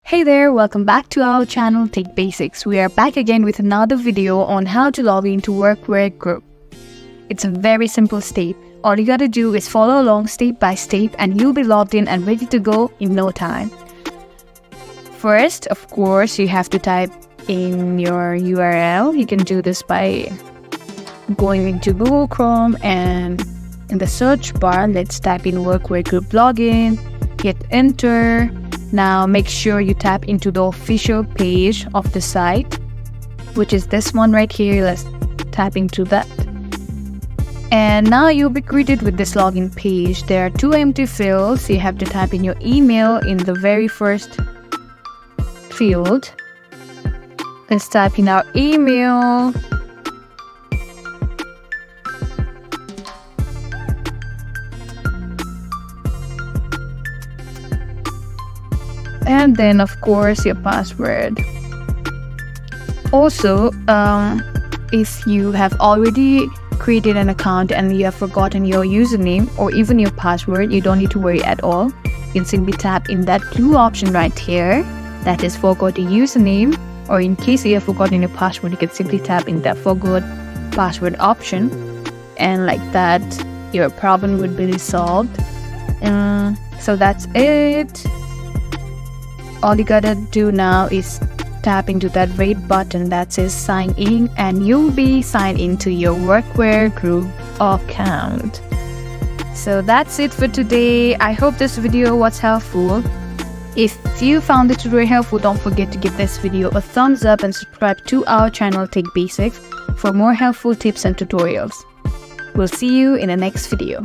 Hey there, welcome back to our channel Tech Basics. We are back again with another video on how to log into WorkWear group. It's a very simple step. All you gotta do is follow along step by step and you'll be logged in and ready to go in no time. First, of course, you have to type in your URL. You can do this by going into Google Chrome and in the search bar, let's type in WorkWear group login, hit enter. Now make sure you tap into the official page of the site, which is this one right here. Let's tap into that. And now you'll be greeted with this login page. There are two empty fields. You have to type in your email in the very first field. Let's type in our email. And then of course your password. Also, if you have already created an account and you have forgotten your username or even your password, you don't need to worry at all. You can simply tap in that blue option right here, that is forgot the username, or in case you have forgotten your password, you can simply tap in that forgot password option, and like that your problem would be resolved. So that's it. All you gotta do now is tap into that red button that says sign in and you'll be signed into your WorkWear group account. So that's it for today. I hope this video was helpful. If you found the tutorial helpful, don't forget to give this video a thumbs up and subscribe to our channel Tech Basics for more helpful tips and tutorials. We'll see you in the next video.